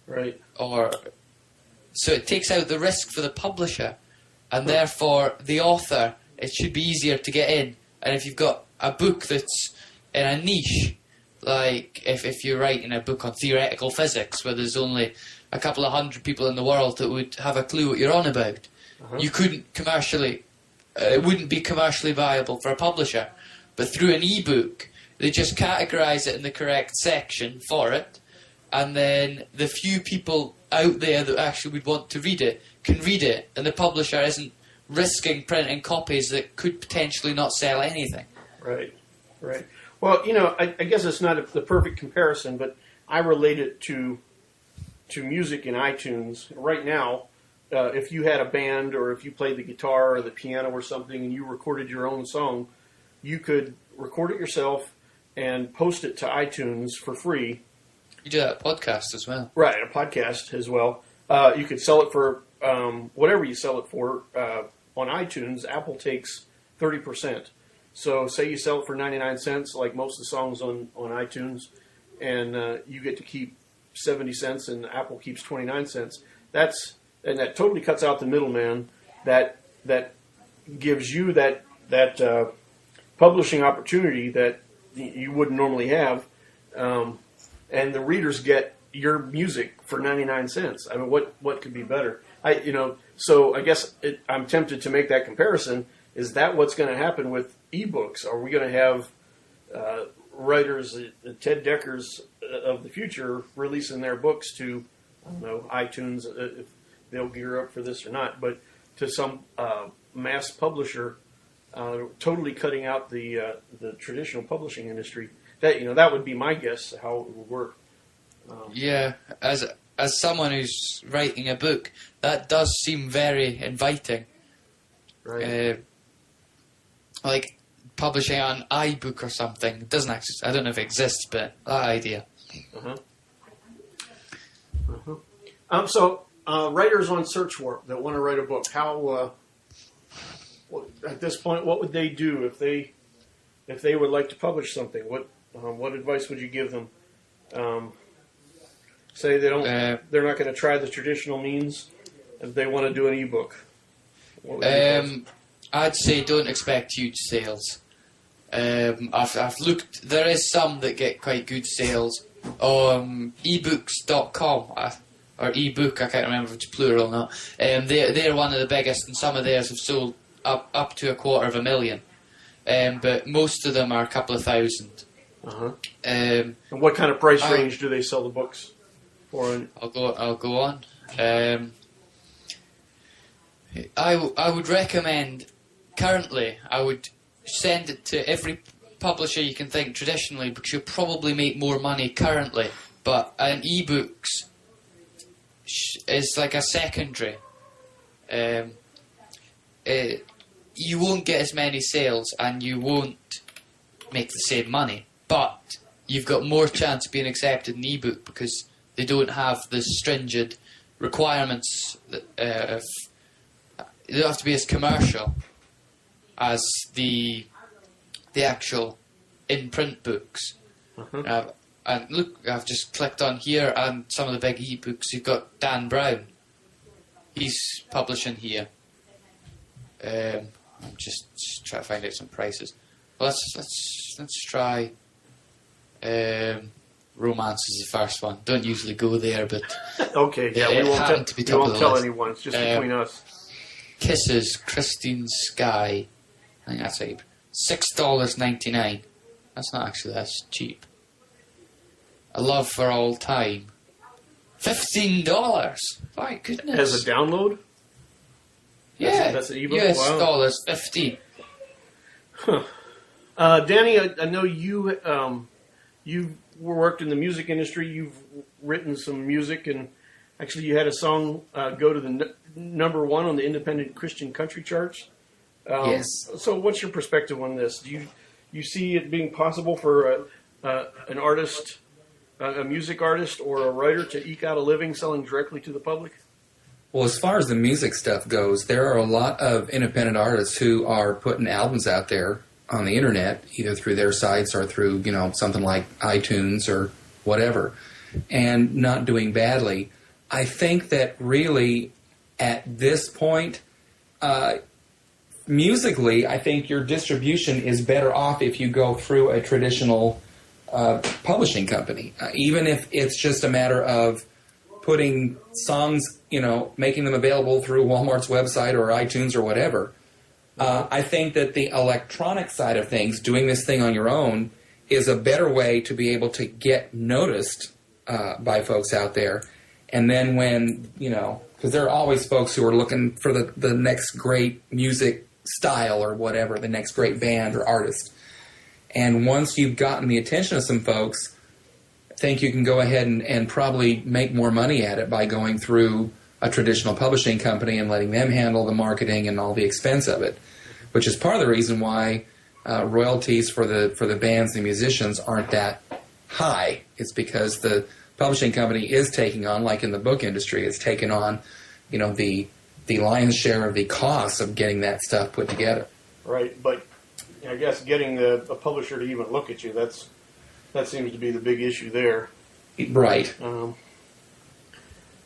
Right. So it takes out the risk for the publisher, and therefore the author, it should be easier to get in. And if you've got a book that's in a niche, like if you're writing a book on theoretical physics where there's only a couple of hundred people in the world that would have a clue what you're on about, you couldn't commercially, it wouldn't be commercially viable for a publisher. But through an ebook, they just categorise it in the correct section for it, and then the few people out there that actually would want to read it can read it, and the publisher isn't risking printing copies that could potentially not sell anything. Right. Well, I guess it's not the perfect comparison, but I relate it to music in iTunes. Right now, if you had a band or if you played the guitar or the piano or something and you recorded your own song, you could record it yourself and post it to iTunes for free. You do that podcast as well. Right, a podcast as well. You could sell it for whatever you sell it for. On iTunes, Apple takes 30%. So say you sell it for 99 cents, like most of the songs on iTunes, and you get to keep 70 cents and Apple keeps 29 cents. That totally cuts out the middleman. That gives you that publishing opportunity that you wouldn't normally have. And the readers get your music for 99 cents. I mean, what could be better? So I guess I'm tempted to make that comparison. Is that what's going to happen with ebooks? Are we going to have writers, Ted Deckers of the future, releasing their books to, I don't know, iTunes, if they'll gear up for this or not, but to some mass publisher, totally cutting out the traditional publishing industry? That would be my guess how it would work. Yeah, as someone who's writing a book, that does seem very inviting. Right. Like publishing an iBook or something. It doesn't exist. I don't know if it exists, but that idea. So writers on SearchWarp that want to write a book, how at this point, what would they do if they would like to publish something? What advice would you give them? Say they're not going to try the traditional means, if they want to do an ebook. I'd say don't expect huge sales. I've looked. There is some that get quite good sales. Ebooks.com or ebook. I can't remember if it's plural or not. They're one of the biggest, and some of theirs have sold up to 250,000. But most of them are a couple of thousand. And what kind of price range do they sell the books for? I'll go on. I would recommend. Currently, I would send it to every publisher you can think traditionally, because you'll probably make more money currently. But an ebooks is like a secondary. You won't get as many sales, and you won't make the same money. But you've got more chance of being accepted in ebook because they don't have the stringent requirements. They don't have to be as commercial as the actual in-print books. And look, I've just clicked on here, and some of the big ebooks. You've got Dan Brown. He's publishing here. I'm just trying to find out some prices. Well, let's try. Romance is the first one. Don't usually go there, but okay, yeah, we won't tell anyone. It's just between us. Kisses, Christine Sky. I think that's like $6.99. That's not actually that's cheap. A Love for All Time. $15. My goodness. As a download? Yeah. That's an ebook? US Wow. dollars 15. Danny, I know you worked in the music industry. You've written some music, and actually you had a song go to the number one on the independent Christian country charts. Yes. So what's your perspective on this? Do you see it being possible for an artist, a music artist or a writer to eke out a living selling directly to the public? Well, as far as the music stuff goes, there are a lot of independent artists who are putting albums out there on the internet, either through their sites or through, something like iTunes or whatever. and not doing badly. I think that really at this point, musically, I think your distribution is better off if you go through a traditional publishing company, even if it's just a matter of putting songs, making them available through Walmart's website or iTunes or whatever. I think that the electronic side of things, doing this thing on your own, is a better way to be able to get noticed by folks out there. And then when, because there are always folks who are looking for the next great music style or whatever, the next great band or artist. And once you've gotten the attention of some folks, I think you can go ahead and probably make more money at it by going through a traditional publishing company and letting them handle the marketing and all the expense of it, which is part of the reason why royalties for the bands and musicians aren't that high. It's because the publishing company is taking on, like in the book industry, it's taken on, the lion's share of the costs of getting that stuff put together. Right, but I guess getting a publisher to even look at you, that seems to be the big issue there. Right.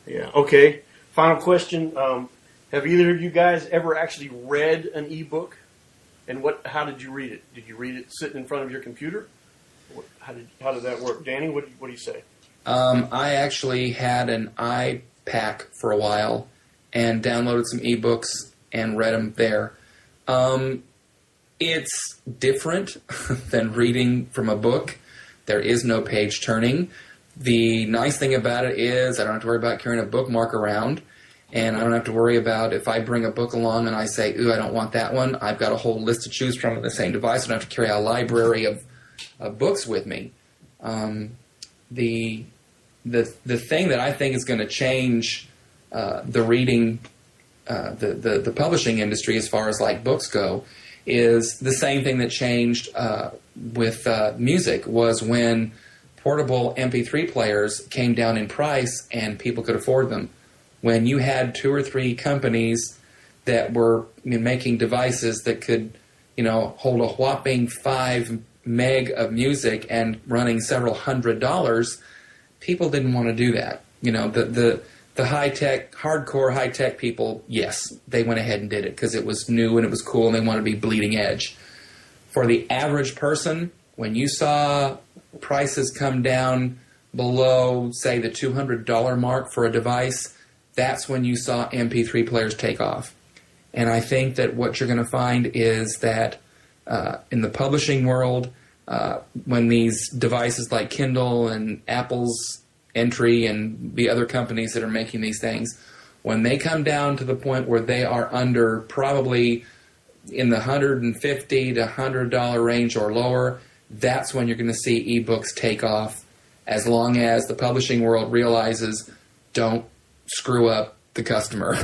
Yeah. Okay. Final question. Have either of you guys ever actually read an ebook? And how did you read it? Did you read it sitting in front of your computer? How did that work? Danny, what do you say? I actually had an iPack for a while and downloaded some ebooks and read them there. It's different than reading from a book. There is no page turning. The nice thing about it is I don't have to worry about carrying a bookmark around, and I don't have to worry about if I bring a book along and I say, ooh, I don't want that one. I've got a whole list to choose from on the same device. I don't have to carry a library of books with me. The thing that I think is going to change the reading, the publishing industry as far as like books go, is the same thing that changed with music, was when portable MP3 players came down in price and people could afford them. When you had 2 or 3 companies that were making devices that could, hold a whopping 5 meg of music and running several $100s, people didn't want to do that. The high-tech, hardcore high-tech people, yes, they went ahead and did it because it was new and it was cool and they wanted to be bleeding edge. For the average person, when you saw prices come down below, say, the $200 mark for a device, that's when you saw MP3 players take off. And I think that what you're going to find is that in the publishing world, when these devices like Kindle and Apple's Entry and the other companies that are making these things, when they come down to the point where they are under probably in the $150 to $100 range or lower, that's when you're going to see ebooks take off, as long as the publishing world realizes don't screw up the customer.